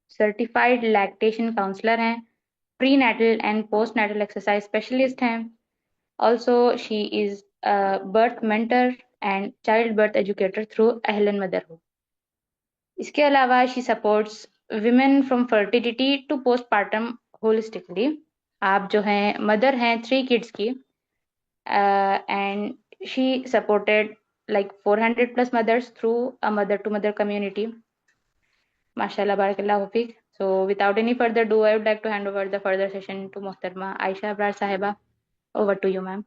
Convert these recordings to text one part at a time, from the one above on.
Certified lactation counsellor हैं, prenatal and postnatal exercise specialist हैं। Also she is birth mentor and child birth educator through Ahlan Motherhood. इसके अलावा she supports women from fertility to postpartum holistically. आप जो हैं mother हैं 3 kids की, and she supported like 400 plus mothers through a mother to mother community. Mashallah, barakallah fiq. So without any further ado, I would like to hand over the further session to Mohtarma Aisha Abrar Sahiba. Over to you, ma'am.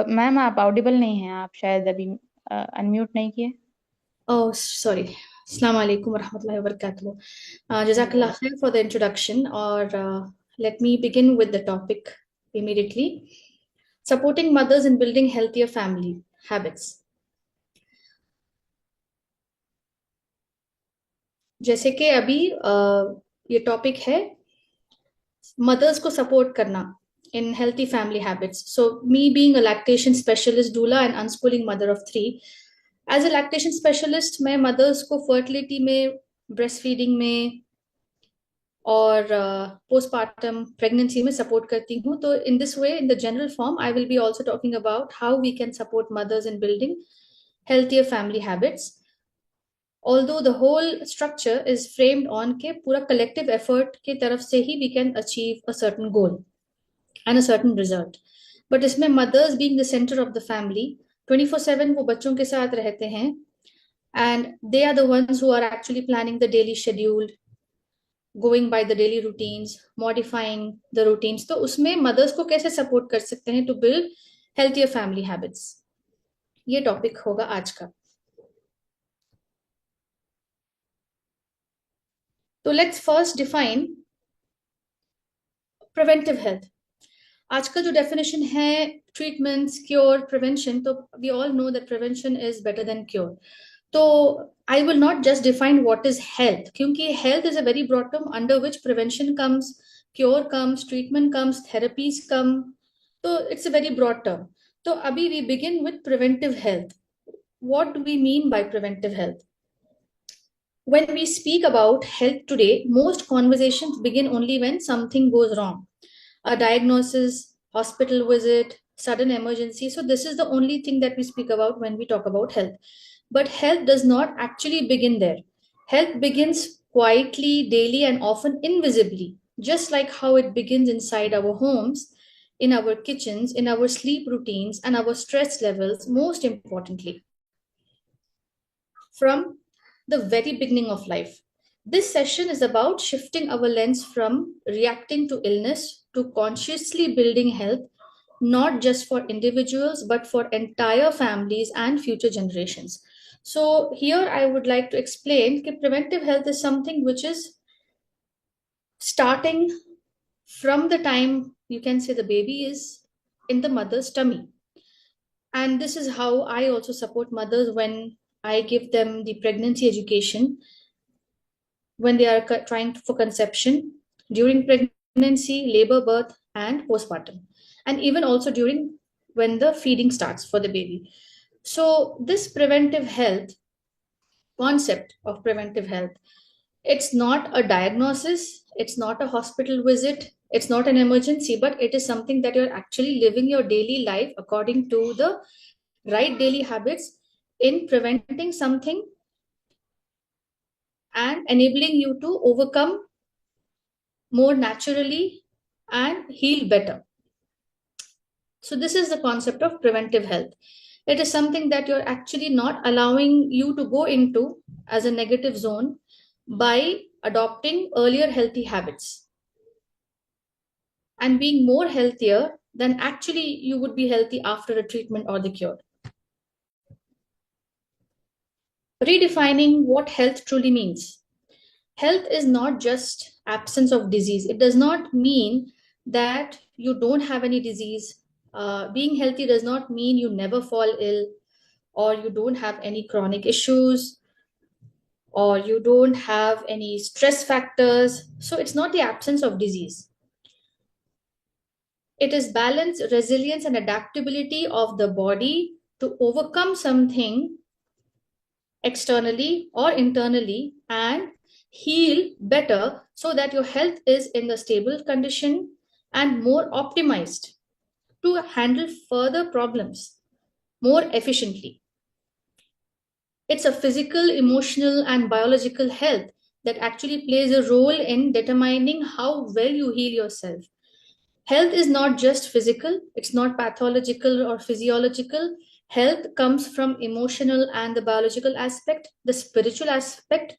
Ma'am आप Audible नहीं हैं, आप शायद अभी unmute नहीं किए। Oh, sorry. Assalamu alaikum warahmatullahi wabarakatuh. Jazakallah khair for the introduction, or let me begin with the topic immediately. Supporting mothers in building healthier family habits. जैसे कि अभी ये टॉपिक है मदर्स को सपोर्ट करना in healthy family habits. So, me being a lactation specialist, doula, and unschooling mother of 3, as a lactation specialist, मैं mothers को fertility में, breastfeeding में और postpartum pregnancy में support करती हूँ. तो in this way, in the general form, I will be also talking about how we can support mothers in building healthier family habits. Although the whole structure is framed on के पूरा collective effort के तरफ से ही we can achieve a certain goal and a certain result. But इसमें mothers being the center of the family, 24/7 वो बच्चों के साथ रहते हैं, and they are the ones who are actually planning the daily schedule, going by the daily routines, modifying the routines. तो उसमें mothers को कैसे support कर सकते हैं to build healthier family habits. ये topic होगा आज का. तो let's first define preventive health. आजकल जो डेफिनेशन है ट्रीटमेंट्स क्योर प्रिवेंशन, तो we all know that prevention is better than cure. तो I will not just define what is health, क्योंकि health is a very broad term under which prevention comes, cure comes, treatment comes, therapies come. तो it's a very broad term. तो अभी we begin with preventive health. What do we mean by preventive health? When we speak about health today, most conversations begin only when something goes wrong. A diagnosis, hospital visit, sudden emergency. So, this is the only thing that we speak about when we talk about health. But health does not actually begin there. Health begins quietly, daily, and often invisibly, just like how it begins inside our homes, in our kitchens, in our sleep routines, and our stress levels, most importantly, from the very beginning of life. This session is about shifting our lens from reacting to illness to consciously building health, not just for individuals, but for entire families and future generations. So, here I would like to explain that preventive health is something which is starting from the time you can say the baby is in the mother's tummy. And this is how I also support mothers when I give them the pregnancy education when they are trying for conception, during pregnancy, labor, birth, and postpartum, and even also during when the feeding starts for the baby. So, this preventive health concept of preventive health, it's not a diagnosis, it's not a hospital visit, it's not an emergency, but it is something that you're actually living your daily life according to the right daily habits in preventing something and enabling you to overcome more naturally and heal better. So, this is the concept of preventive health. It is something that you're actually not allowing you to go into as a negative zone by adopting earlier healthy habits and being more healthier than actually you would be healthy after a treatment or the cure. Redefining what health truly means. Health is not just absence of disease. It does not mean that you don't have any disease. Being healthy does not mean you never fall ill or you don't have any chronic issues or you don't have any stress factors. So it's not the absence of disease. It is balance, resilience, and adaptability of the body to overcome something externally or internally and heal better so that your health is in the stable condition and more optimized to handle further problems more efficiently. It's a physical, emotional, and biological health that actually plays a role in determining how well you heal yourself. Health is not just physical, it's not pathological or physiological. Health comes from emotional and the biological aspect, the spiritual aspect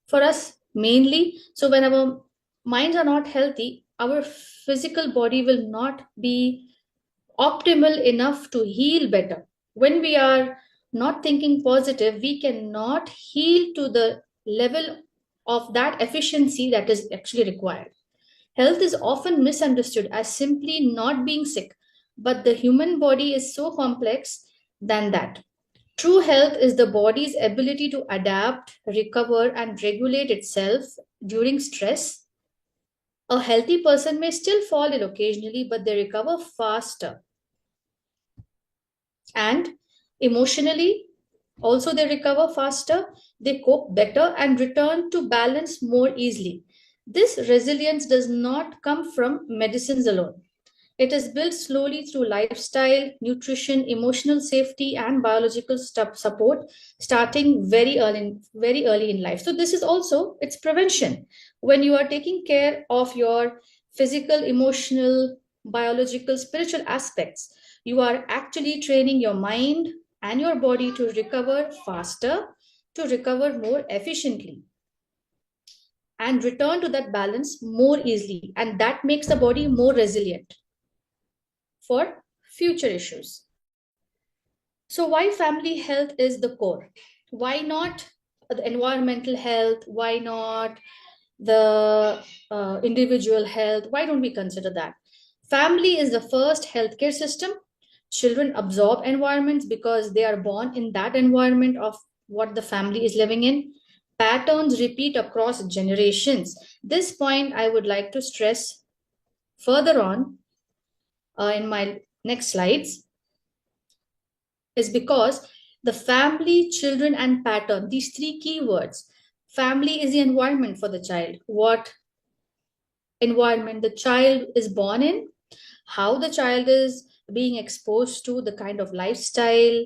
for us mainly. So, when our minds are not healthy, our physical body will not be optimal enough to heal better. When we are not thinking positive, we cannot heal to the level of that efficiency that is actually required. Health is often misunderstood as simply not being sick, but the human body is so complex than that. True health is the body's ability to adapt, recover, and regulate itself during stress. A healthy person may still fall ill occasionally, but they recover faster. And emotionally, also they recover faster, they cope better, and return to balance more easily. This resilience does not come from medicines alone. It is built slowly through lifestyle, nutrition, emotional safety, and biological support, starting very early in life. So this is also it's prevention. When you are taking care of your physical, emotional, biological, spiritual aspects, you are actually training your mind and your body to recover faster, to recover more efficiently, and return to that balance more easily. And that makes the body more resilient for future issues. So, why family health is the core? Why not the environmental health? Why not the individual health? Why don't we consider that? Family is the first healthcare system. Children absorb environments because they are born in that environment of what the family is living in. Patterns repeat across generations. This point I would like to stress further on in my next slides is because the family, children, and pattern, these three keywords. Family is the environment for the child. What environment the child is born in, how the child is being exposed to, the kind of lifestyle,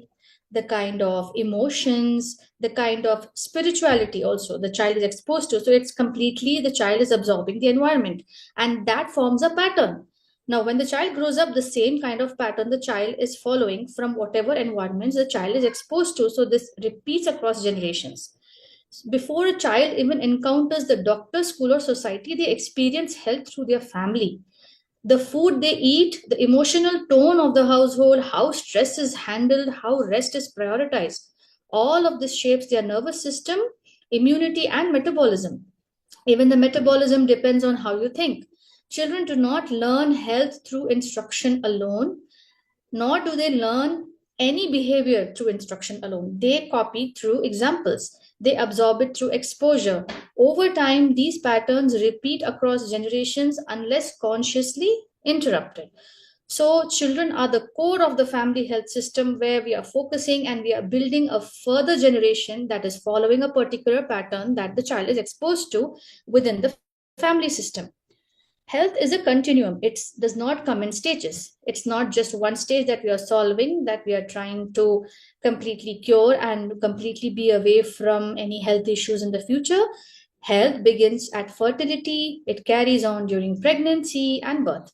the kind of emotions, the kind of spirituality also the child is exposed to. So it's completely the child is absorbing the environment, and that forms a pattern. Now, when the child grows up, the same kind of pattern the child is following from whatever environments the child is exposed to. So this repeats across generations. Before a child even encounters the doctor, school, or society, they experience health through their family. The food they eat, the emotional tone of the household, how stress is handled, how rest is prioritized. All of this shapes their nervous system, immunity, and metabolism. Even the metabolism depends on how you think. Children do not learn health through instruction alone, nor do they learn any behavior through instruction alone. They copy through examples. They absorb it through exposure. Over time, these patterns repeat across generations unless consciously interrupted. So, children are the core of the family health system where we are focusing and we are building a further generation that is following a particular pattern that the child is exposed to within the family system. Health is a continuum. It does not come in stages. It's not just one stage that we are solving, that we are trying to completely cure and completely be away from any health issues in the future. Health begins at fertility, it carries on during pregnancy and birth.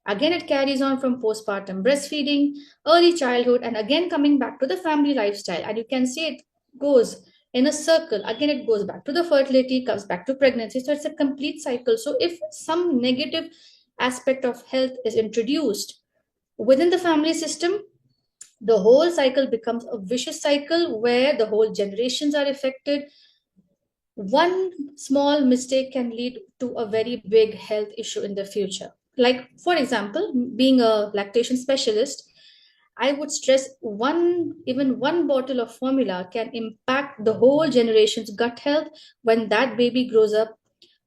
Again, it carries on from postpartum breastfeeding, early childhood, and again coming back to the family lifestyle. And you can see it goes in a circle. Again, it goes back to the fertility, comes back to pregnancy. So it's a complete cycle. So if some negative aspect of health is introduced within the family system, the whole cycle becomes a vicious cycle where the whole generations are affected. One small mistake can lead to a very big health issue in the future. Like, for example, being a lactation specialist, I would stress even one bottle of formula can impact the whole generation's gut health when that baby grows up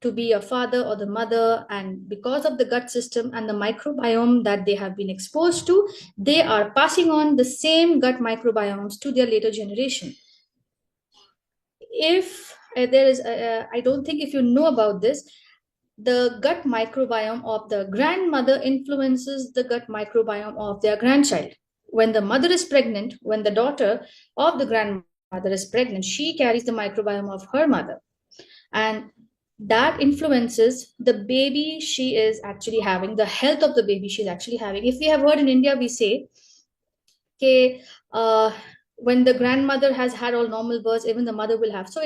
to be a father or the mother. And because of the gut system and the microbiome that they have been exposed to, they are passing on the same gut microbiomes to their later generation. If there is, I don't think if you know about this, the gut microbiome of the grandmother influences the gut microbiome of their grandchild. When the mother is pregnant, when the daughter of the grandmother is pregnant, she carries the microbiome of her mother. And that influences the baby she is actually having, the health of the baby she's actually having. If we have heard in India, we say, okay, when the grandmother has had all normal births, even the mother will have. So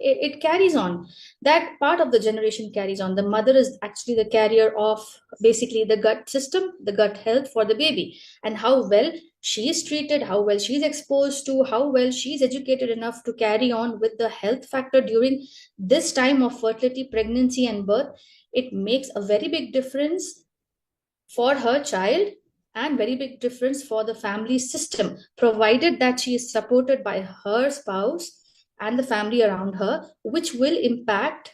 it carries on. That part of the generation carries on. The mother is actually the carrier of basically the gut system, the gut health for the baby, and how well she is treated, how well she is exposed to, how well she is educated enough to carry on with the health factor during this time of fertility, pregnancy, and birth. It makes a very big difference for her child and very big difference for the family system, provided that she is supported by her spouse and the family around her, which will impact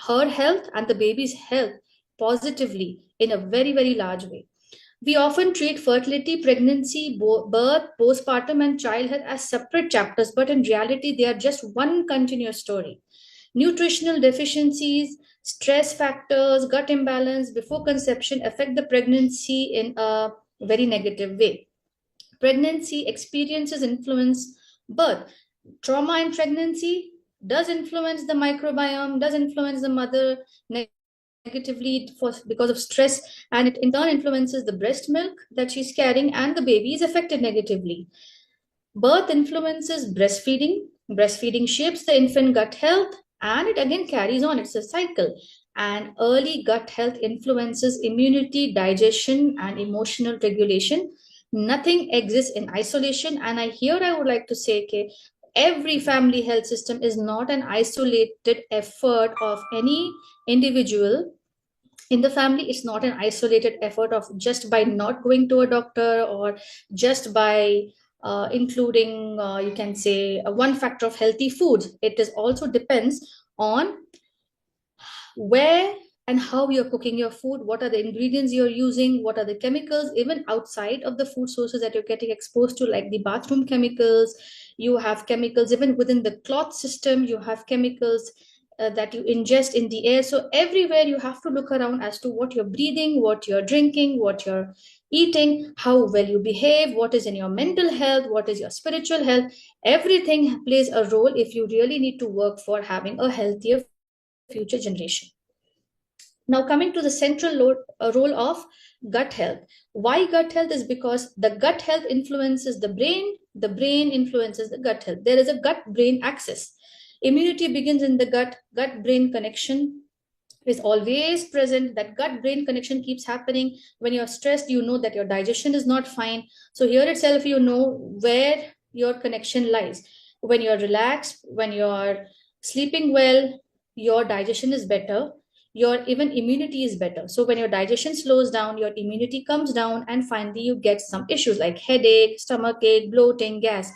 her health and the baby's health positively in a very, very large way. We often treat fertility, pregnancy, birth, postpartum, and childhood as separate chapters, but in reality, they are just one continuous story. Nutritional deficiencies, stress factors, gut imbalance before conception affect the pregnancy in a very negative way. Pregnancy experiences influence birth. Trauma in pregnancy does influence the microbiome, does influence the mother negatively because of stress, and it in turn influences the breast milk that she's carrying, and the baby is affected negatively. Birth influences breastfeeding. Breastfeeding shapes the infant gut health, and it again carries on. It's a cycle. And early gut health influences immunity, digestion, and emotional regulation. Nothing exists in isolation. And I would like to say, okay, every family health system is not an isolated effort of any individual in the family. It's not an isolated effort of just by not going to a doctor or just by including, you can say, one factor of healthy foods. It is also depends on where and how you're cooking your food, what are the ingredients you're using, what are the chemicals, even outside of the food sources that you're getting exposed to, like the bathroom chemicals. You have chemicals even within the cloth system, you have chemicals that you ingest in the air. So everywhere you have to look around as to what you're breathing, what you're drinking, what you're eating, how well you behave, what is in your mental health, what is your spiritual health. Everything plays a role if you really need to work for having a healthier future generation. Now, coming to the central role of gut health. Why gut health is because the gut health influences the brain influences the gut health. There is a gut-brain axis. Immunity begins in the gut. Gut-brain connection is always present. That gut-brain connection keeps happening. When you're stressed, you know that your digestion is not fine. So here itself, you know where your connection lies. When you're relaxed, when you're sleeping well, your digestion is better. your even immunity is better. So when your digestion slows down, your immunity comes down, and finally you get some issues like headache, stomach ache, bloating, gas.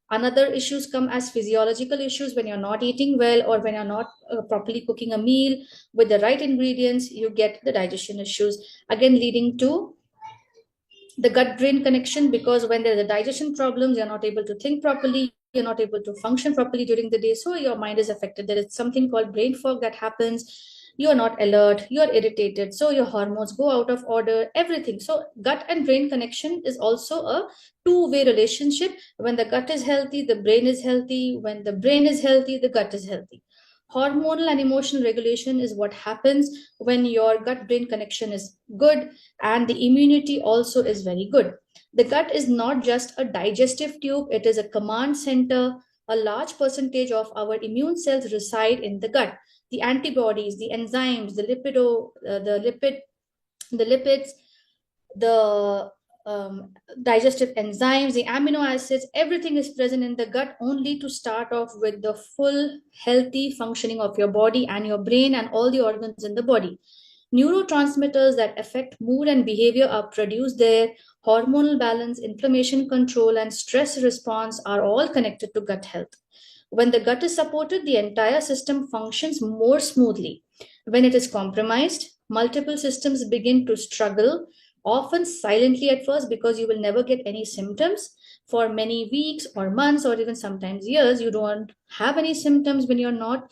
Another issues come as physiological issues when you're not eating well, or when you're not properly cooking a meal with the right ingredients. You get the digestion issues, again leading to the gut brain connection, because when there's a digestion problems, you're not able to think properly, you're not able to function properly during the day, so your mind is affected. There is something called brain fog that happens. You are not alert, you are irritated, so your hormones go out of order, everything. So gut and brain connection is also a two-way relationship. When the gut is healthy, the brain is healthy. When the brain is healthy, the gut is healthy. Hormonal and emotional regulation is what happens when your gut brain connection is good, and the immunity also is very good. The gut is not just a digestive tube, it is a command center. A large percentage of our immune cells reside in the gut. The antibodies, the enzymes, the lipids, the digestive enzymes, the amino acids, everything is present in the gut only to start off with the full healthy functioning of your body and your brain and all the organs in the body. Neurotransmitters that affect mood and behavior are produced there. Hormonal balance, inflammation control, and stress response are all connected to gut health. When the gut is supported, the entire system functions more smoothly. When it is compromised, multiple systems begin to struggle, often silently at first, because you will never get any symptoms. For many weeks or months or even sometimes years, you don't have any symptoms when you're not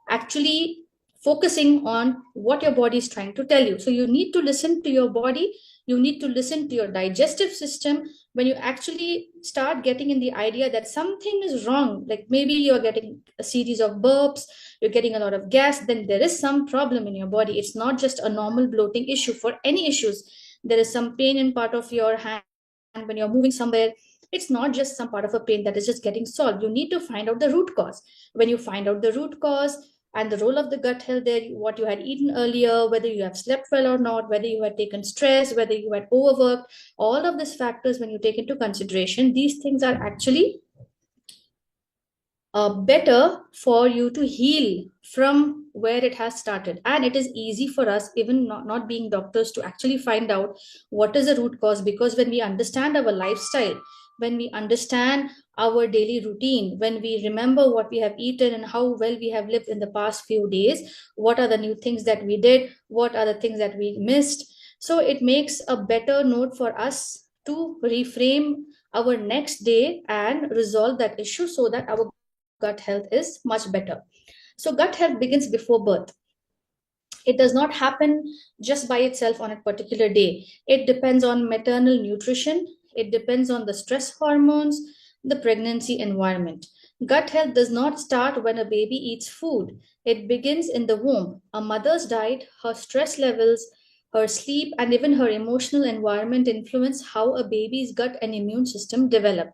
actually focusing on what your body is trying to tell you. So you need to listen to your body, you need to listen to your digestive system. When you actually start getting in the idea that something is wrong, like maybe you're getting a series of burps, you're getting a lot of gas, then there is some problem in your body. It's not just a normal bloating issue. For any issues, there is some pain in part of your hand when you're moving somewhere. It's not just some part of a pain that is just getting solved. You need to find out the root cause. When you find out the root cause and the role of the gut health there, what you had eaten earlier, whether you have slept well or not, whether you had taken stress, whether you had overworked, all of these factors, when you take into consideration, these things are actually better for you to heal from where it has started. And it is easy for us, even not being doctors, to actually find out what is the root cause, because when we understand our lifestyle, when we understand our daily routine, when we remember what we have eaten and how well we have lived in the past few days, what are the new things that we did, what are the things that we missed, so it makes a better note for us to reframe our next day and resolve that issue so that our gut health is much better. So gut health begins before birth. It does not happen just by itself on a particular day. It depends on maternal nutrition. It depends on the stress hormones, the pregnancy environment. Gut health does not start when a baby eats food. It begins in the womb. A mother's diet, her stress levels, her sleep, and even her emotional environment influence how a baby's gut and immune system develop.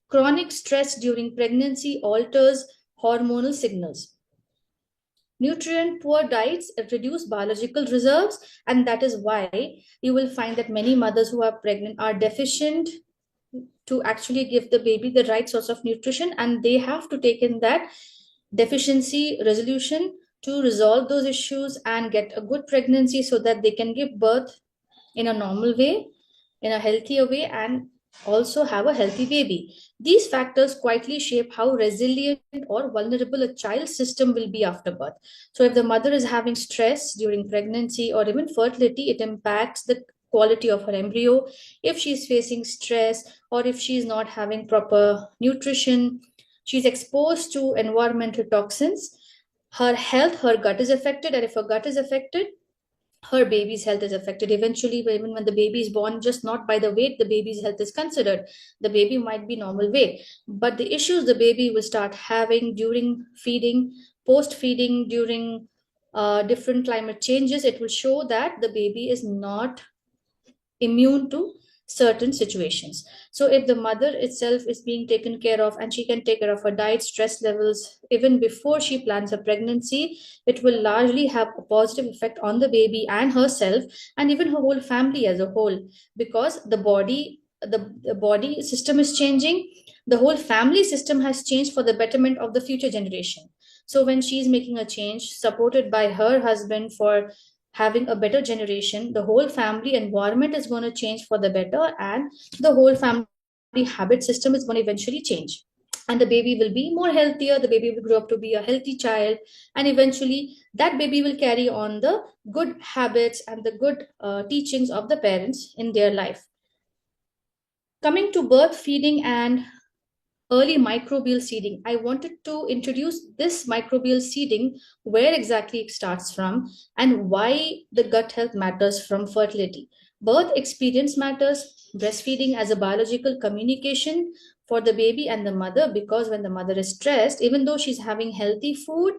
Chronic stress during pregnancy alters hormonal signals. Nutrient poor diets reduce biological reserves, and that is why you will find that many mothers who are pregnant are deficient to actually give the baby the right source of nutrition, and they have to take in that deficiency resolution to resolve those issues and get a good pregnancy so that they can give birth in a normal way, in a healthier way, and also have a healthy baby. These factors quietly shape how resilient or vulnerable a child's system will be after birth. So, if the mother is having stress during pregnancy or even fertility, it impacts the quality of her embryo. If she's facing stress or if she's not having proper nutrition, she's exposed to environmental toxins, her health, her gut is affected, and if her gut is affected, her baby's health is affected. Eventually, even when the baby is born, just not by the weight the baby's health is considered. The baby might be normal weight, but the issues the baby will start having during feeding, post feeding, during different climate changes, it will show that the baby is not immune to certain situations. So if the mother itself is being taken care of and she can take care of her diet, stress levels even before she plans a pregnancy, it will largely have a positive effect on the baby and herself and even her whole family as a whole, because the body system is changing, the whole family system has changed for the betterment of the future generation. So when she's making a change, supported by her husband for having a better generation, the whole family environment is going to change for the better, and the whole family habit system is going to eventually change. And the baby will be more healthier, the baby will grow up to be a healthy child, and eventually that baby will carry on the good habits and the good teachings of the parents in their life. Coming to birth feeding and early microbial seeding, I wanted to introduce this microbial seeding, where exactly it starts from, and why the gut health matters from fertility. Birth experience matters, breastfeeding as a biological communication for the baby and the mother, because when the mother is stressed, even though she's having healthy food,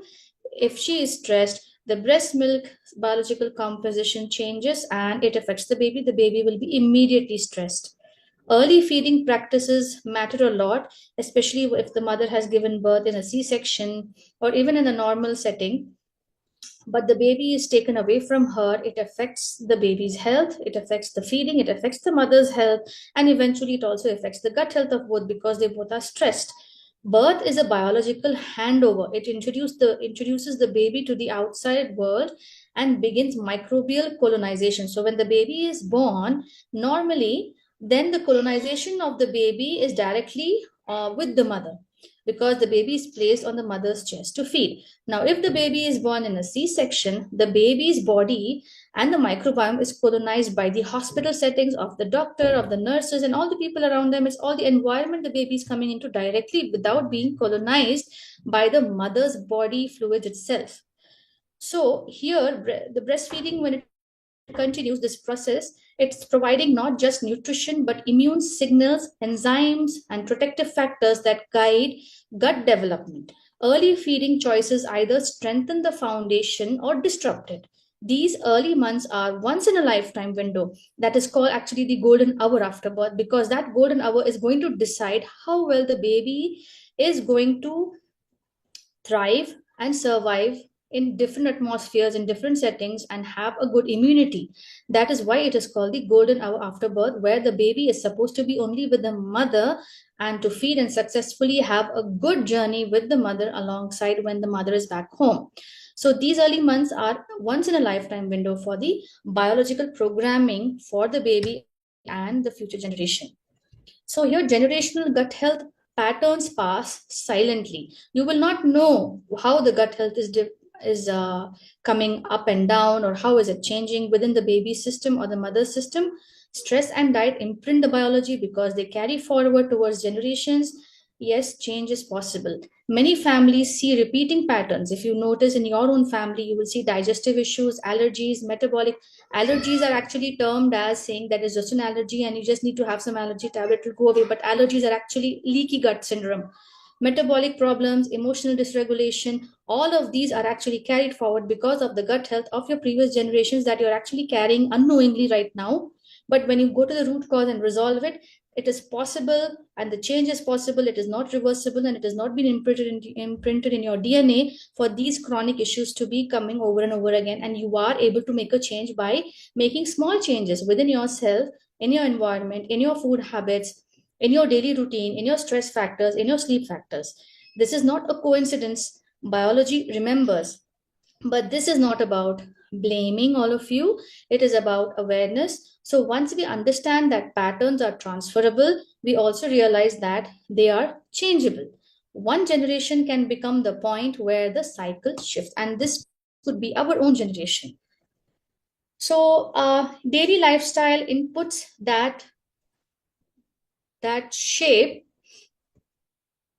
if she is stressed, the breast milk biological composition changes and it affects the baby. The baby will be immediately stressed. Early feeding practices matter a lot, especially if the mother has given birth in a C section or even in a normal setting. But the baby is taken away from her, it affects the baby's health, it affects the feeding, it affects the mother's health, and eventually it also affects the gut health of both because they both are stressed. Birth is a biological handover. It introduces the baby to the outside world and begins microbial colonization. So when the baby is born, normally, then the colonization of the baby is directly with the mother, because the baby is placed on the mother's chest to feed. Now, if the baby is born in a C section, the baby's body and the microbiome is colonized by the hospital settings of the doctor, of the nurses, and all the people around them. It's all the environment the baby is coming into directly without being colonized by the mother's body fluid itself. So, here, the breastfeeding, when it continues this process, it's providing not just nutrition but immune signals, enzymes, and protective factors that guide gut development. Early feeding choices either strengthen the foundation or disrupt it. These early months are once in a lifetime window that is called actually the golden hour after birth, because that golden hour is going to decide how well the baby is going to thrive and survive in different atmospheres, in different settings, and have a good immunity. That is why it is called the golden hour after birth, where the baby is supposed to be only with the mother and to feed and successfully have a good journey with the mother alongside when the mother is back home. So these early months are once in a lifetime window for the biological programming for the baby and the future generation. So here, generational gut health patterns pass silently. You will not know how the gut health is coming up and down, or how is it changing within the baby system or the mother system. Stress and diet imprint the biology because they carry forward towards generations. Yes, change is possible. Many families see repeating patterns. If you notice in your own family, you will see digestive issues, allergies, metabolic. Allergies are actually termed as saying that it's just an allergy and you just need to have some allergy tablet to go away. But allergies are actually leaky gut syndrome. Metabolic problems, emotional dysregulation, all of these are actually carried forward because of the gut health of your previous generations that you're actually carrying unknowingly right now. But when you go to the root cause and resolve it, it is possible, and the change is possible. It is not reversible, and it has not been imprinted in your DNA for these chronic issues to be coming over and over again. And you are able to make a change by making small changes within yourself, in your environment, in your food habits, in your daily routine, in your stress factors, in your sleep factors. This is not a coincidence. Biology remembers. But this is not about blaming all of you, it is about awareness. So once we understand that patterns are transferable, we also realize that they are changeable. One generation can become the point where the cycle shifts, and this could be our own generation. So, daily lifestyle inputs that shape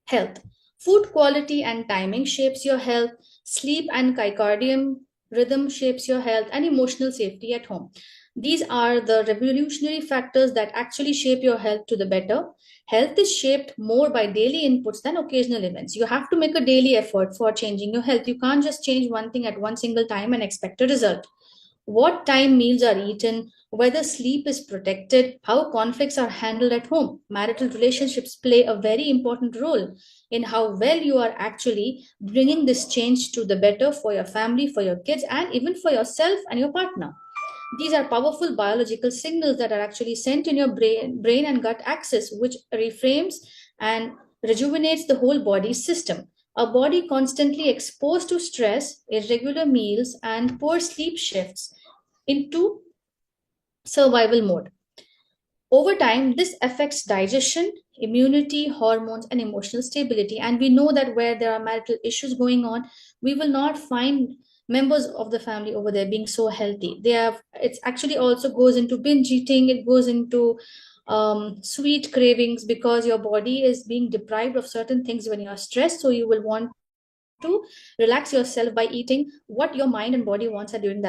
health. Food quality and timing shapes your health. Sleep and circadian rhythm shapes your health, and emotional safety at home. These are the revolutionary factors that actually shape your health to the better. Health is shaped more by daily inputs than occasional events. You have to make a daily effort for changing your health. You can't just change one thing at one single time and expect a result. What time meals are eaten, whether sleep is protected, how conflicts are handled at home. Marital relationships play a very important role in how well you are actually bringing this change to the better for your family, for your kids, and even for yourself and your partner. These are powerful biological signals that are actually sent in your brain and gut axis, which reframes and rejuvenates the whole body system. A body constantly exposed to stress, irregular meals, and poor sleep shifts into survival mode. Over time, this affects digestion, immunity, hormones, and emotional stability. And we know that where there are marital issues going on, we will not find members of the family over there being so healthy. They have, it's actually also goes into binge eating, it goes into sweet cravings, because your body is being deprived of certain things when you are stressed. So you will want to relax yourself by eating what your mind and body wants at during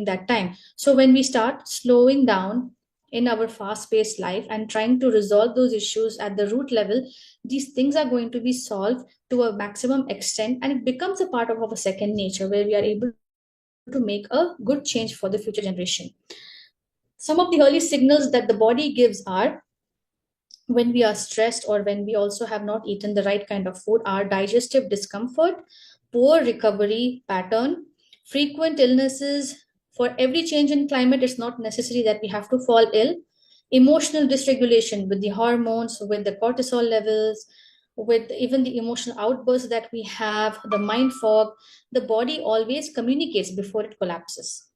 that time. So when we start slowing down in our fast-paced life and trying to resolve those issues at the root level, these things are going to be solved to a maximum extent, and it becomes a part of our second nature, where we are able to make a good change for the future generation. Some of the early signals that the body gives are when we are stressed or when we also have not eaten the right kind of food are digestive discomfort, poor recovery pattern, frequent illnesses. For every change in climate, it's not necessary that we have to fall ill. Emotional dysregulation with the hormones, with the cortisol levels, with even the emotional outbursts that we have, the mind fog, the body always communicates before it collapses.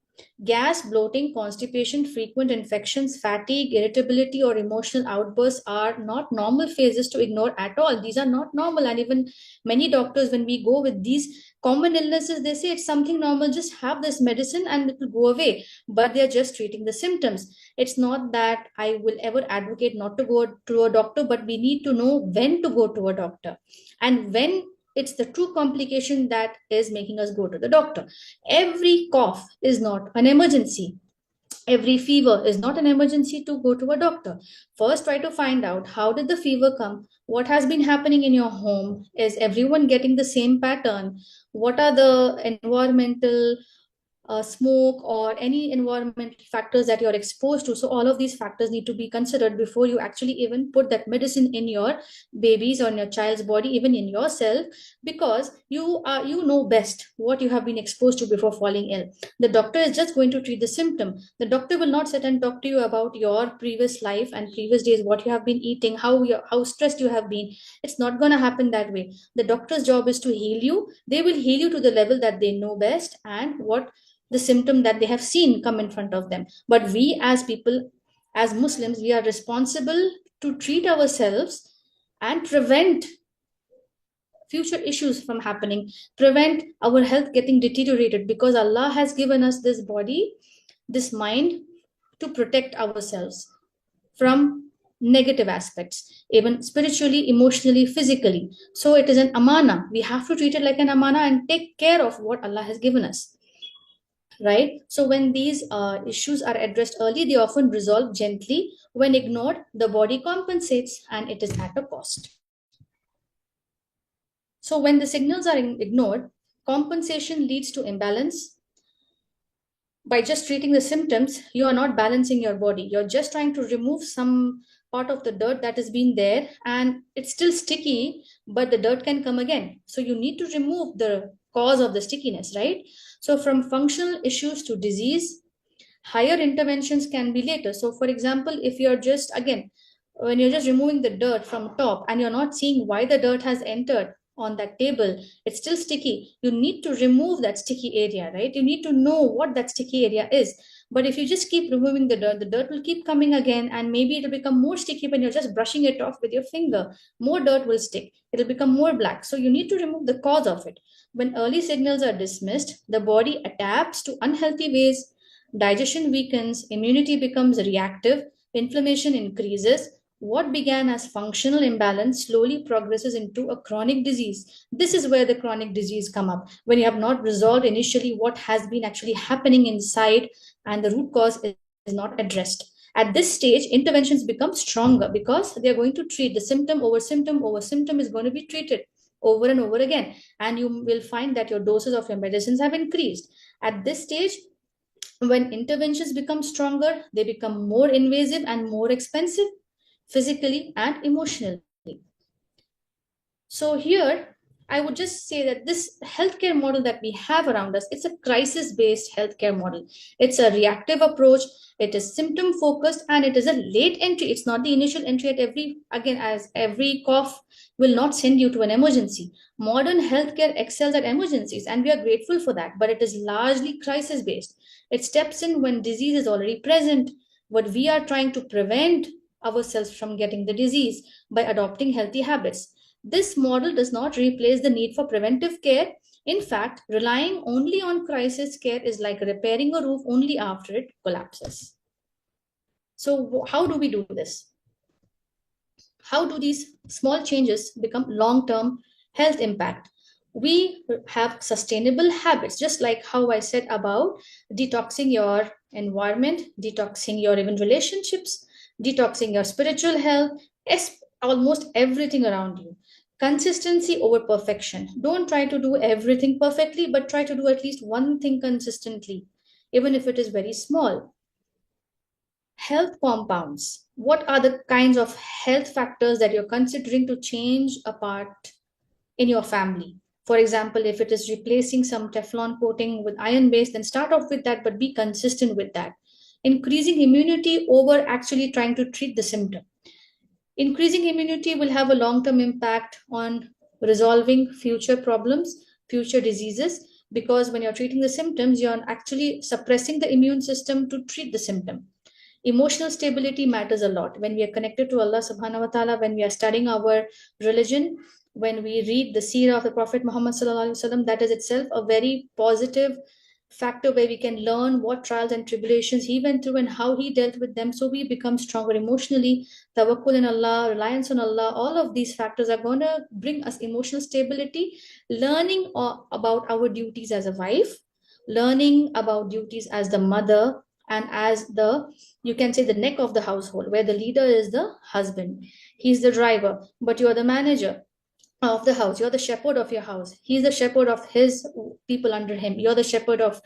Gas, bloating, constipation, frequent infections, fatigue, irritability, or emotional outbursts are not normal phases to ignore at all. These are not normal. And even many doctors, when we go with these common illnesses, they say it's something normal, just have this medicine and it will go away. But they're just treating the symptoms. It's not that I will ever advocate not to go to a doctor, but we need to know when to go to a doctor and when it's the true complication that is making us go to the doctor. Every cough is not an emergency. Every fever is not an emergency to go to a doctor. First, try to find out how did the fever come? What has been happening in your home? Is everyone getting the same pattern? What are the environmental smoke or any environmental factors that you're exposed to? So all of these factors need to be considered before you actually even put that medicine in your baby's or in your child's body, even in yourself, because you know best what you have been exposed to before falling ill. The doctor is just going to treat the symptom. The doctor will not sit and talk to you about your previous life and previous days, what you have been eating, how stressed you have been. It's not going to happen that way. The doctor's job is to heal you. They will heal you to the level that they know best and what the symptom that they have seen come in front of them. But we as people, as Muslims, we are responsible to treat ourselves and prevent future issues from happening, prevent our health getting deteriorated, because Allah has given us this body, this mind, to protect ourselves from negative aspects, even spiritually, emotionally, physically. So it is an amana. We have to treat it like an amana and take care of what Allah has given us. Right? So when these issues are addressed early, they often resolve gently. When ignored, the body compensates and it is at a cost. So when the signals are ignored, compensation leads to imbalance. By just treating the symptoms, you are not balancing your body. You're just trying to remove some part of the dirt that has been there, and it's still sticky, but the dirt can come again. So you need to remove the cause of the stickiness, right? So from functional issues to disease, higher interventions can be later. So for example, if you're just, again, when you're just removing the dirt from top and you're not seeing why the dirt has entered on that table, it's still sticky, you need to remove that sticky area, right? You need to know what that sticky area is. But if you just keep removing the dirt will keep coming again, and maybe it'll become more sticky when you're just brushing it off with your finger. More dirt will stick, it'll become more black. So you need to remove the cause of it. When early signals are dismissed, the body adapts to unhealthy ways, digestion weakens, immunity becomes reactive, inflammation increases. What began as functional imbalance slowly progresses into a chronic disease. This is where the chronic disease come up, when you have not resolved initially what has been actually happening inside and the root cause is not addressed. At this stage, interventions become stronger because they are going to treat the symptom over symptom over symptom is going to be treated over and over again. And you will find that your doses of your medicines have increased. At this stage, when interventions become stronger, they become more invasive and more expensive, physically and emotionally. So here, I would just say that this healthcare model that we have around us, it's a crisis-based healthcare model. It's a reactive approach. It is symptom-focused, and it is a late entry. It's not the initial entry at as every cough will not send you to an emergency. Modern healthcare excels at emergencies, and we are grateful for that, but it is largely crisis-based. It steps in when disease is already present, but we are trying to prevent ourselves from getting the disease by adopting healthy habits. This model does not replace the need for preventive care. In fact, relying only on crisis care is like repairing a roof only after it collapses. So, how do we do this? How do these small changes become long term health impact? We have sustainable habits, just like how I said about detoxing your environment, detoxing your even relationships, detoxing your spiritual health, almost everything around you. Consistency over perfection. Don't try to do everything perfectly, but try to do at least one thing consistently, even if it is very small. Health compounds. What are the kinds of health factors that you're considering to change a part in your family? For example, if it is replacing some Teflon coating with iron base, then start off with that, but be consistent with that. Increasing immunity over actually trying to treat the symptom. Increasing immunity will have a long term impact on resolving future problems, future diseases, because when you're treating the symptoms, you're actually suppressing the immune system to treat the symptom. Emotional stability matters a lot when we are connected to Allah subhanahu wa ta'ala, when we are studying our religion, when we read the seerah of the Prophet Muhammad sallallahu alaihi wasallam. That is itself a very positive factor where we can learn what trials and tribulations he went through and how he dealt with them, so we become stronger emotionally. Tawakkul in Allah, reliance on Allah, all of these factors are going to bring us emotional stability. Learning about our duties as a wife, learning about duties as the mother, and as the, you can say, the neck of the household, where the leader is the husband. He's the driver, but you're the manager of the house. You're the shepherd of your house. He's the shepherd of his people under him. You're the shepherd of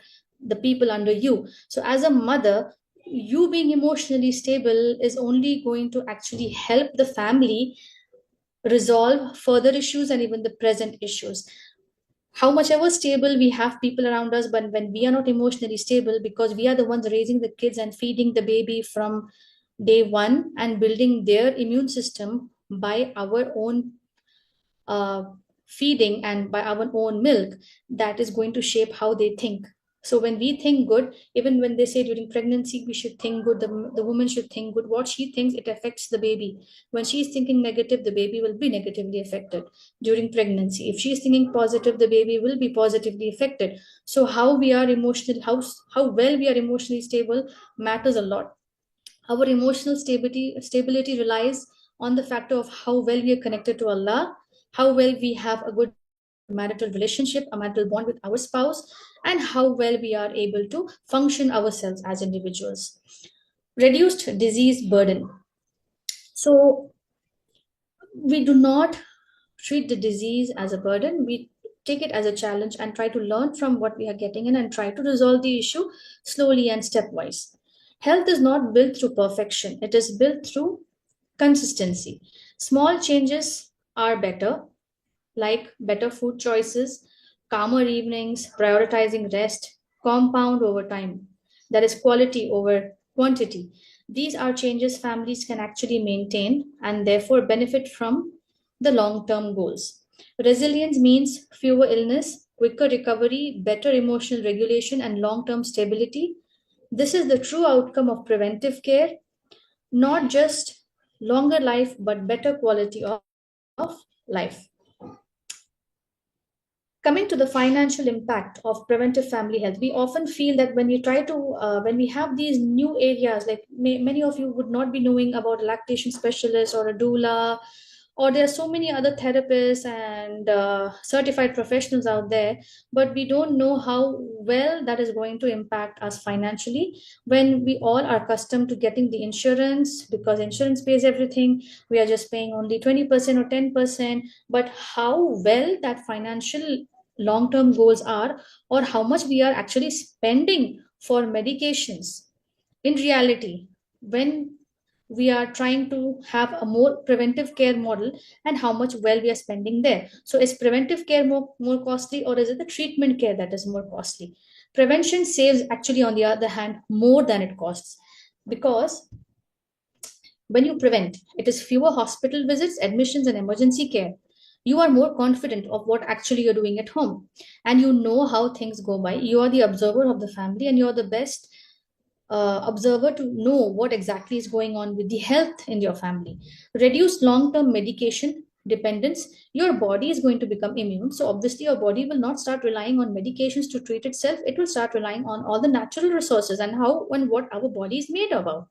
the people under you. So as a mother, you being emotionally stable is only going to actually help the family resolve further issues and even the present issues. How much ever stable we have people around us, but when we are not emotionally stable, because we are the ones raising the kids and feeding the baby from day one and building their immune system by our own uh, feeding and by our own milk, that is going to shape how they think. So when we think good, even when they say during pregnancy we should think good, the woman should think good, what she thinks, it affects the baby. When she is thinking negative, the baby will be negatively affected during pregnancy. If she is thinking positive, the baby will be positively affected. So how we are emotional, how well we are emotionally stable matters a lot. Our emotional stability relies on the factor of how well we are connected to Allah, how well we have a good marital relationship, a marital bond with our spouse, and how well we are able to function ourselves as individuals. Reduced disease burden. So we do not treat the disease as a burden. We take it as a challenge and try to learn from what we are getting in and try to resolve the issue slowly and stepwise. Health is not built through perfection, it is built through consistency. Small changes are better, like better food choices, calmer evenings, prioritizing rest, compound over time. That is quality over quantity. These are changes families can actually maintain and therefore benefit from the long term goals. Resilience means fewer illness, quicker recovery, better emotional regulation, and long term stability. This is the true outcome of preventive care, not just longer life, but better quality of life. Coming to the financial impact of preventive family health, we often feel that when we try to when we have these new areas, like many of you would not be knowing about a lactation specialist or a doula, or there are so many other therapists and certified professionals out there, but we don't know how well that is going to impact us financially when we all are accustomed to getting the insurance, because insurance pays everything. We are just paying only 20% or 10%, but how well that financial long term goals are, or how much we are actually spending for medications in reality, when we are trying to have a more preventive care model, and how much well we are spending there. So is preventive care more costly, or is it the treatment care that is more costly? Prevention saves actually, on the other hand, more than it costs, because when you prevent, it is fewer hospital visits, admissions, and emergency care. You are more confident of what actually you're doing at home, and you know how things go by. You are the observer of the family, and you're the best observer to know what exactly is going on with the health in your family. Reduce long term medication dependence. Your body is going to become immune. So, obviously, your body will not start relying on medications to treat itself. It will start relying on all the natural resources and how and what our body is made about.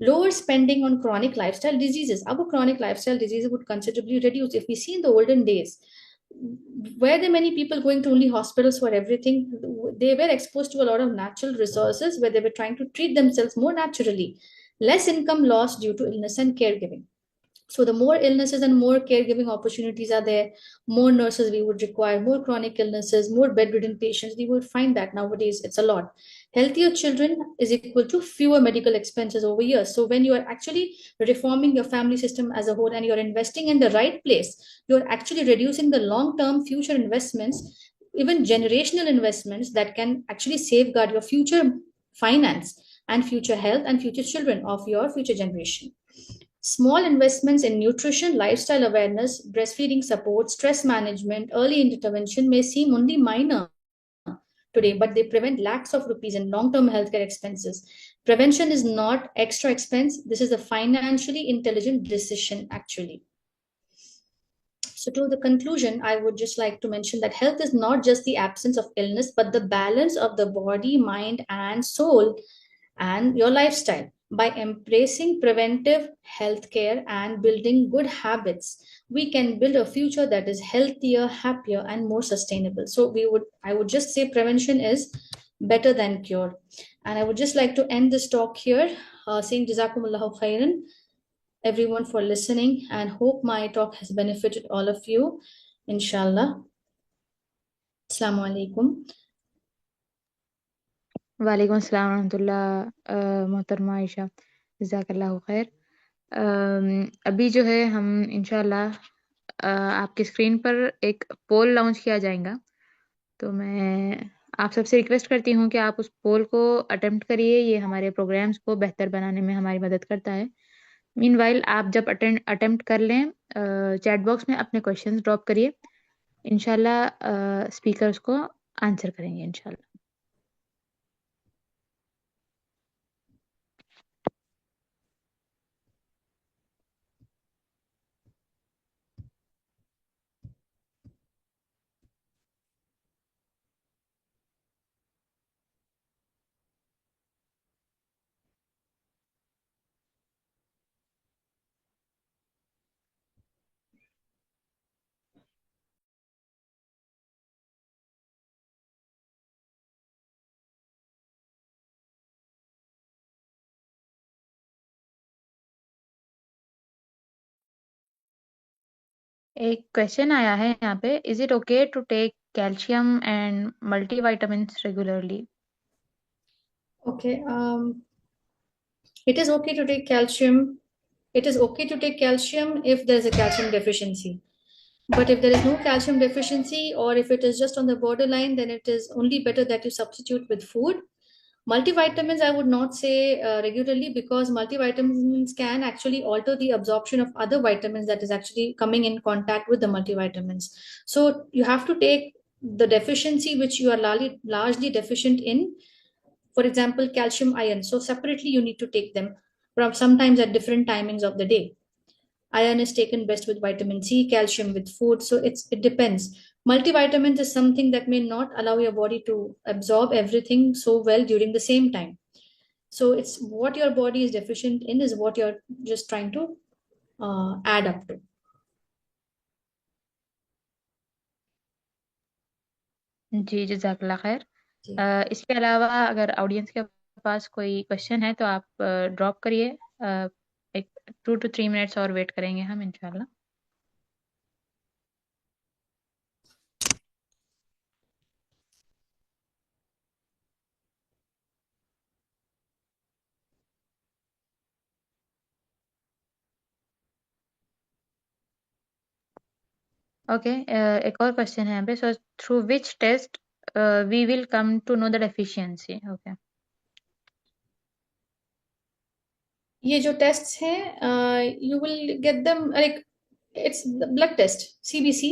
Lower spending on chronic lifestyle diseases. Our chronic lifestyle diseases would considerably reduce. If we see in the olden days, were there many people going to only hospitals for everything? They were exposed to a lot of natural resources where they were trying to treat themselves more naturally. Less income loss due to illness and caregiving. So the more illnesses and more caregiving opportunities are there, more nurses we would require, more chronic illnesses, more bedridden patients. We would find that nowadays it's a lot. Healthier children is equal to fewer medical expenses over years. So when you are actually reforming your family system as a whole and you're investing in the right place, you're actually reducing the long-term future investments, even generational investments that can actually safeguard your future finance and future health and future children of your future generation. Small investments in nutrition, lifestyle awareness, breastfeeding support, stress management, early intervention may seem only minor today, but they prevent lakhs of rupees in long term healthcare expenses. Prevention is not extra expense, this is a financially intelligent decision, actually. So, to the conclusion, I would just like to mention that health is not just the absence of illness, but the balance of the body, mind, and soul and your lifestyle. By embracing preventive healthcare and building good habits, we can build a future that is healthier, happier, and more sustainable. So I would just say prevention is better than cure. And I would just like to end this talk here, saying Jazakumullahu khairan, everyone, for listening, and hope my talk has benefited all of you. Inshallah. Assalamu alaikum. वालेकुम अस्सलाम रहमतुल्लाह मोहतरमा आयशा, जज़ाकल्लाहु खैर। अभी जो है हम इंशाल्लाह आपकी स्क्रीन पर एक पोल लॉन्च किया जाएगा, तो मैं आप सबसे रिक्वेस्ट करती हूँ कि आप उस पोल को अटेम्प्ट करिए। ये हमारे प्रोग्राम्स को बेहतर बनाने में हमारी मदद करता है। मीनवाइल आप जब अटेम्प्ट कर लें, चैट बॉक्स में अपने क्वेश्चंस ड्रॉप करिए, इंशाल्लाह स्पीकर्स को आंसर करेंगे इंशाल्लाह। एक क्वेश्चन आया है यहाँ पे, is it okay to take calcium and multivitamins regularly? Okay. It is okay to take calcium. It is okay to take calcium if there's a calcium deficiency. But if there is no calcium deficiency, or if it is just on the borderline, then it is only better that you substitute with food. Multivitamins, I would not say regularly, because multivitamins can actually alter the absorption of other vitamins that is actually coming in contact with the multivitamins. So you have to take the deficiency which you are largely deficient in, for example, calcium, iron. So separately, you need to take them from sometimes at different timings of the day. Iron is taken best with vitamin C, calcium with food. So it depends. Multivitamins is something that may not allow your body to absorb everything so well during the same time. So it's what your body is deficient in is what you're just trying to add up to. जी, जज़ाकल्लाह खैर। जी। इसके अलावा अगर audience के पास कोई question है तो आप ड्रॉप करिए। एक 2 to 3 मिनट्स और वेट करेंगे हम इंशाल्लाह। ओके, एक और क्वेश्चन है यहाँ पे. So through which test we will come to know the deficiency. Okay. ये जो टेस्ट हैं you will get them like it's the blood test. CBC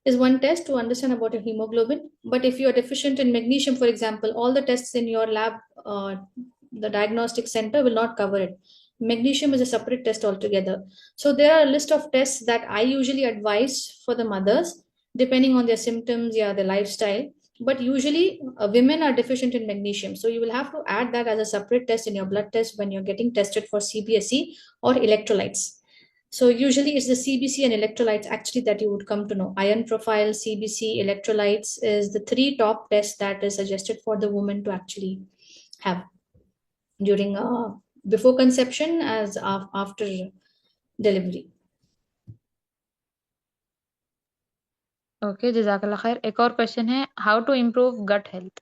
is one test to understand about your hemoglobin. But if you are deficient in magnesium, for example, all the tests in your lab, the diagnostic center will not cover it. Magnesium is a separate test altogether. So there are a list of tests that I usually advise for the mothers, depending on their symptoms, yeah, their lifestyle. But usually women are deficient in magnesium. So you will have to add that as a separate test in your blood test when you're getting tested for CBSE or electrolytes. So usually it's the CBC and electrolytes actually that you would come to know. Iron profile, CBC, electrolytes is the three top tests that is suggested for the woman to actually have during before conception as after delivery. Okay, जज़ाकल्लाह खैर. एक और question है, how to improve gut health.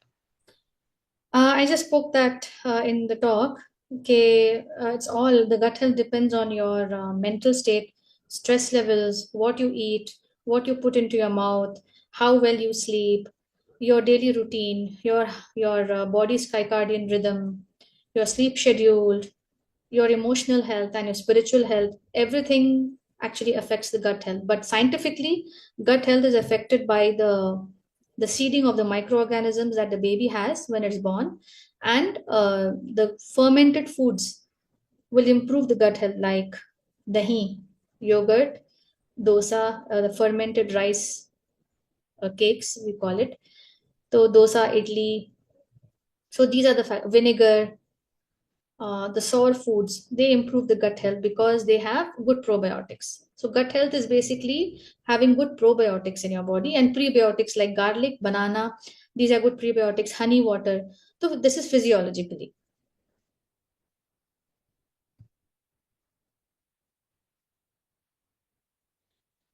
I just spoke that in the talk. Okay, it's all the gut health depends on your mental state, stress levels, what you eat, what you put into your mouth, how well you sleep, your daily routine, your body's circadian rhythm, your sleep schedule, your emotional health, and your spiritual health. Everything actually affects the gut health. But scientifically, gut health is affected by the seeding of the microorganisms that the baby has when it's born, and the fermented foods will improve the gut health, like dahi, yogurt, dosa, the fermented rice cakes we call it. So dosa, idli. So these are the vinegar, the sour foods, they improve the gut health because they have good probiotics. So gut health is basically having good probiotics in your body, and prebiotics like garlic, banana, these are good prebiotics, honey, water. So this is physiologically.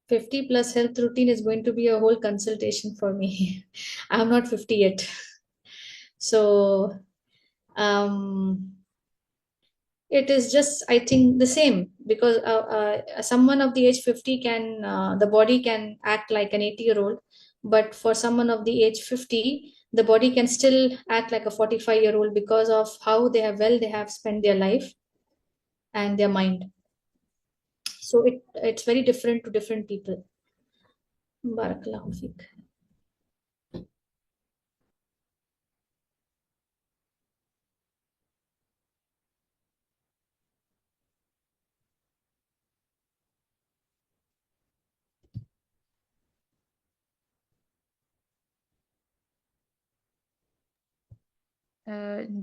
+50 health routine is going to be a whole consultation for me. I'm not 50 yet. So um it is just, I think, the same because someone of the age 50 can the body can act like an 80-year-old, but for someone of the age 50 the body can still act like a 45-year-old because of how they have spent their life and their mind. So it's very different to different people. Barakallahu feek.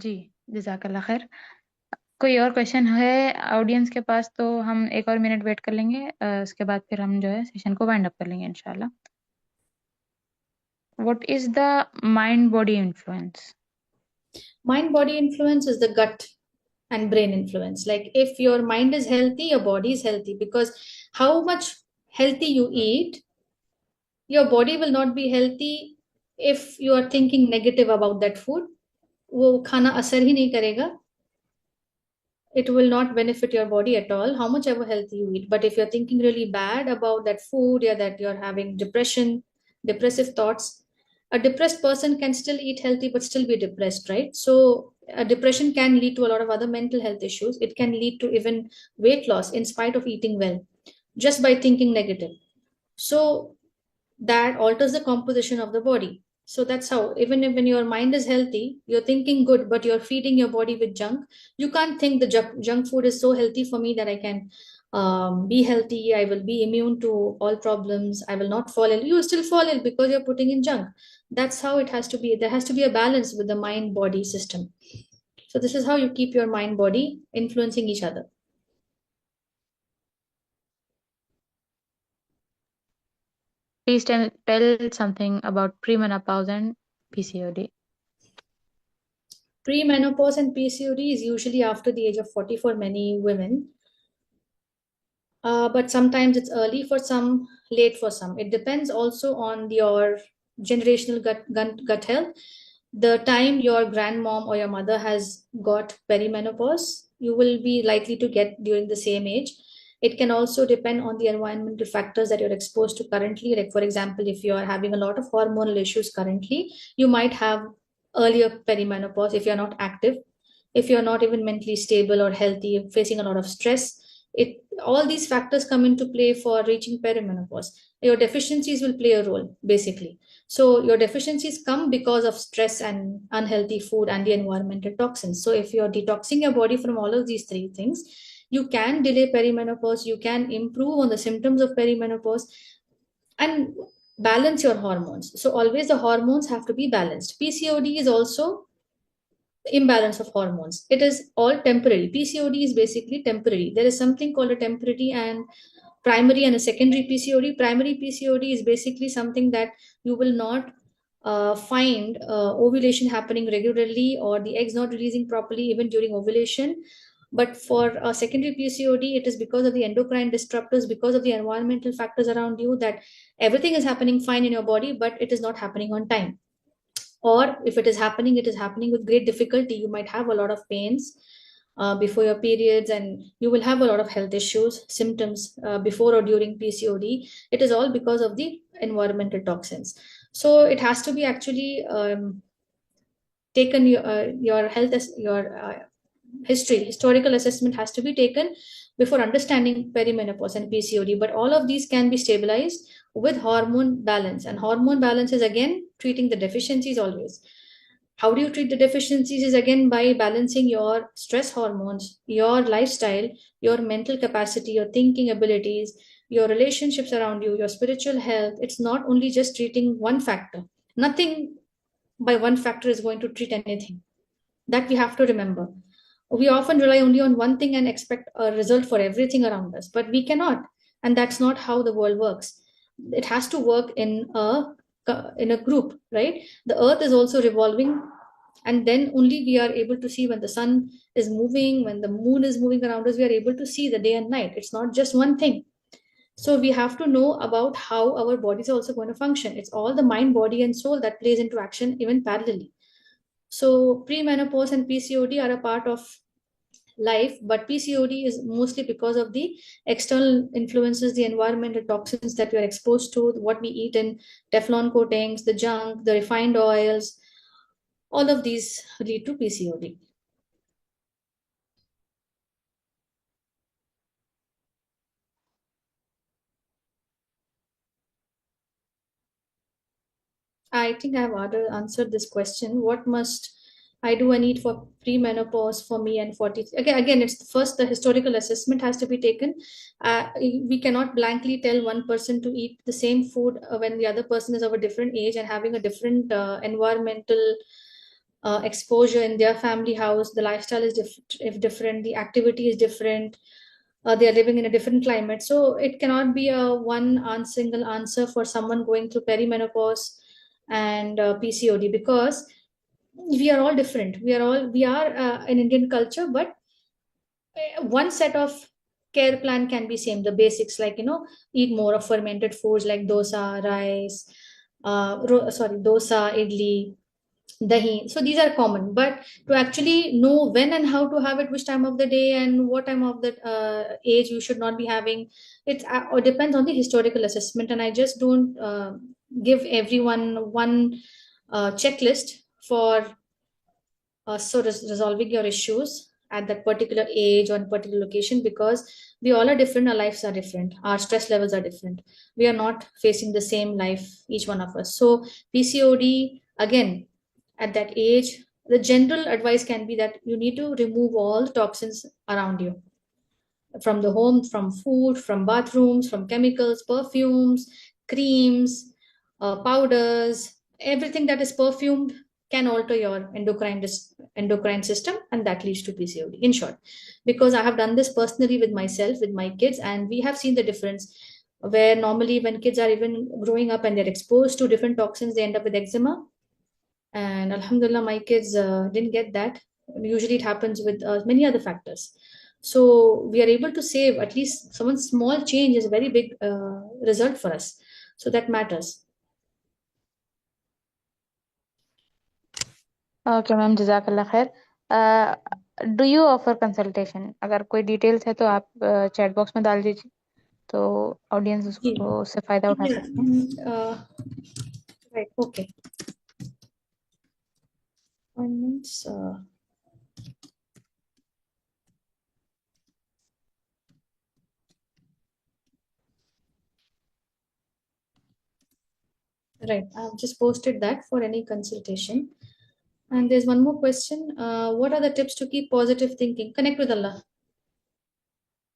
जी, जज़ाकल्लाह खैर. कोई और question है audience के पास तो हम एक और मिनट वेट कर लेंगे. उसके बाद फिर हम जो है सेशन को वाइंड अप कर लेंगे इंशाल्लाह. What is the mind body influence? Mind body influence is the gut and brain influence. Like if your mind is healthy, your body is healthy, because how much healthy you eat, your body will not be healthy if you are thinking negative about that food. वो खाना असर ही नहीं करेगा. It will not benefit your body at all, how much ever healthy you eat. But if you're thinking really bad about that food, yeah, that you're having depression, depressive thoughts, a depressed person can still eat healthy but still be depressed, right? So a depression can lead to a lot of other mental health issues. It can lead to even weight loss in spite of eating well, just by thinking negative. So that alters the composition of the body. So that's how, even if when your mind is healthy, you're thinking good, but you're feeding your body with junk, you can't think the junk food is so healthy for me that I can be healthy, I will be immune to all problems, I will not fall ill. You will still fall ill because you're putting in junk. That's how it has to be. There has to be a balance with the mind body system. So this is how you keep your mind body influencing each other. Please tell something about premenopause and PCOD. Premenopause and PCOD is usually after the age of 40 for many women. But sometimes it's early for some, late for some. It depends also on your generational gut health. The time your grandmom or your mother has got perimenopause, you will be likely to get during the same age. It can also depend on the environmental factors that you're exposed to currently. Like, for example, if you are having a lot of hormonal issues currently, you might have earlier perimenopause if you're not active, if you're not even mentally stable or healthy, facing a lot of stress. It all these factors come into play for reaching perimenopause. Your deficiencies will play a role, basically. So your deficiencies come because of stress and unhealthy food and the environmental toxins. So if you're detoxing your body from all of these three things, you can delay perimenopause, you can improve on the symptoms of perimenopause, and balance your hormones. So always the hormones have to be balanced. PCOD is also imbalance of hormones. It is all temporary. PCOD is basically temporary. There is something called a temporary and primary and a secondary PCOD. Primary PCOD is basically something that you will not find ovulation happening regularly or the eggs not releasing properly even during ovulation. But for secondary PCOD, it is because of the endocrine disruptors, because of the environmental factors around you, that everything is happening fine in your body, but it is not happening on time. Or if it is happening, it is happening with great difficulty. You might have a lot of pains before your periods, and you will have a lot of health issues, symptoms before or during PCOD. It is all because of the environmental toxins. So it has to be actually taken, your health as your historical assessment has to be taken before understanding perimenopause and PCOD. But all of these can be stabilized with hormone balance, and hormone balance is again treating the deficiencies always. How do you treat the deficiencies is again by balancing your stress hormones, your lifestyle, your mental capacity, your thinking abilities, your relationships around you, your spiritual health. It's not only just treating one factor. Nothing by one factor is going to treat anything. That we have to remember. We often rely only on one thing and expect a result for everything around us, but we cannot. And that's not how the world works. It has to work in a group, right? The earth is also revolving, and then only we are able to see when the sun is moving, when the moon is moving around us, we are able to see the day and night. It's not just one thing. So we have to know about how our bodies are also going to function. It's all the mind, body, and soul that plays into action even parallelly. So premenopause and PCOD are a part of life, but PCOD is mostly because of the external influences, the environmental toxins that we are exposed to, what we eat in Teflon coatings, the junk, the refined oils. All of these lead to PCOD. I think I have answered this question. What must I do and eat for premenopause for me and 40? Again, it's first the historical assessment has to be taken. We cannot blankly tell one person to eat the same food when the other person is of a different age and having a different environmental exposure in their family house. The lifestyle is different, the activity is different. They are living in a different climate, so it cannot be a single answer for someone going through perimenopause and PCOD, because we are all different. We are an Indian culture, but one set of care plan can be same. The basics, like, eat more of fermented foods like dosa, rice, dosa, idli, dahi. So these are common, but to actually know when and how to have it, which time of the day and what time of the age you should not be having, it or depends on the historical assessment. And I just don't give everyone one checklist for resolving your issues at that particular age or particular location, because we all are different, our lives are different, our stress levels are different, we are not facing the same life, each one of us. So PCOD, again, at that age, the general advice can be that you need to remove all the toxins around you, from the home, from food, from bathrooms, from chemicals, perfumes, creams, powders. Everything that is perfumed can alter your endocrine system, and that leads to PCOD. In short, because I have done this personally with myself, with my kids, and we have seen the difference. Where normally, when kids are even growing up and they're exposed to different toxins, they end up with eczema. And Alhamdulillah, my kids didn't get that. Usually, it happens with many other factors. So we are able to save at least someone small change is a very big result for us. So that matters. Okay, ma'am, Jazakallah khair. Do you offer consultation? अगर कोई details है तो आप chat box में डाल दीजिए, तो audience जी, उसको उससे फायदा उठा सकते हैं. Right, okay. Appointments, right, I've just posted that for any consultation. And there's one more question. What are the tips to keep positive thinking? Connect with Allah.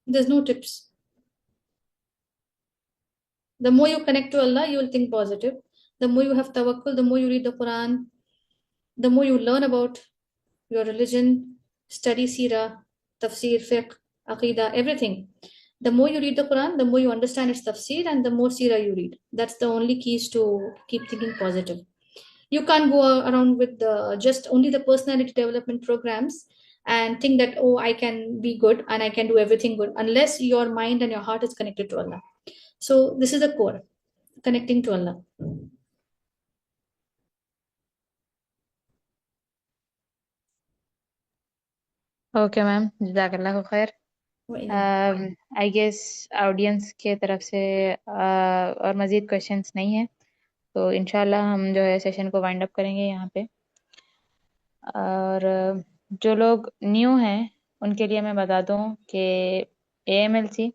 There's no tips. The more you connect to Allah, you will think positive. The more you have tawakkul, the more you read the Quran, the more you learn about your religion, study seerah, tafsir, fiqh, aqidah, everything. The more you read the Quran, the more you understand its tafsir, and the more seerah you read. That's the only keys to keep thinking positive. You can't go around with just only the personality development programs and think that, oh, I can be good and I can do everything good, unless your mind and your heart is connected to Allah. So this is the core, connecting to Allah. Okay ma'am, जज़ाकल्लाह खैर. I guess audience के तरफ से और मज़ीद questions नहीं है, तो इंशाल्लाह हम जो है सेशन को वाइंड अप करेंगे यहाँ पे. और जो लोग न्यू हैं उनके लिए मैं बता दूं कि AMLC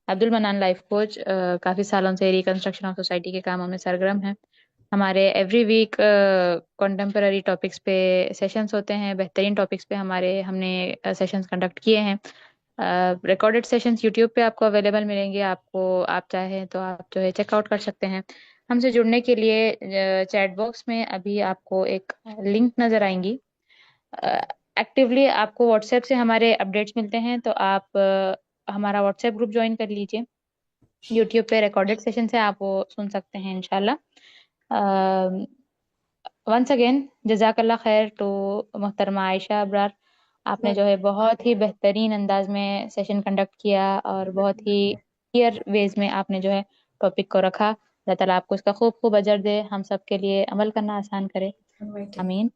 अब्दुल मनान लाइफ कोच काफ़ी सालों से रिकंस्ट्रक्शन ऑफ सोसाइटी के कामों में सरगर्म है. हमारे एवरी वीक कंटेम्पररी टॉपिक्स पे सेशंस होते हैं. बेहतरीन टॉपिक्स पे हमने सेशंस कंडक्ट किए हैं. रिकॉर्डेड सेशंस यूट्यूब पे आपको अवेलेबल मिलेंगे. आप चाहें तो आप जो है चेकआउट कर सकते हैं. हमसे जुड़ने के लिए चैट बॉक्स में अभी आपको एक लिंक नज़र आएंगी. एक्टिवली आपको व्हाट्सएप से हमारे अपडेट्स मिलते हैं, तो आप हमारा व्हाट्सएप ग्रुप ज्वाइन कर लीजिए. यूट्यूब पे रिकॉर्डेड सेशन से आप वो सुन सकते हैं इंशाल्लाह. वंस अगेन जजाकल्ला खैर टू मोहतरमा आयशा अबरार. आपने जो है बहुत ही बेहतरीन अंदाज में सेशन कंडक्ट किया और बहुत ही क्लियर वेज में आपने जो है टॉपिक को रखा. अल्लाह ताला आपको इसका खूब खूब अजर दे, हम सब के लिए अमल करना आसान करे. आमीन.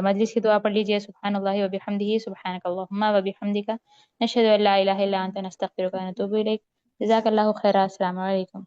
मजलिस की दुआ पढ़ लीजिए. सुब्हानल्लाहि व बिहम्दिही सुब्हानकल्लाहुम्मा व बिहम्दिका नशहदु अल्ला इलाहा इल्ला अंता नस्तगफिरुका व नतूबु इलैक. जज़ाकल्लाहु खैरा. अस्सलामु अलैकुम.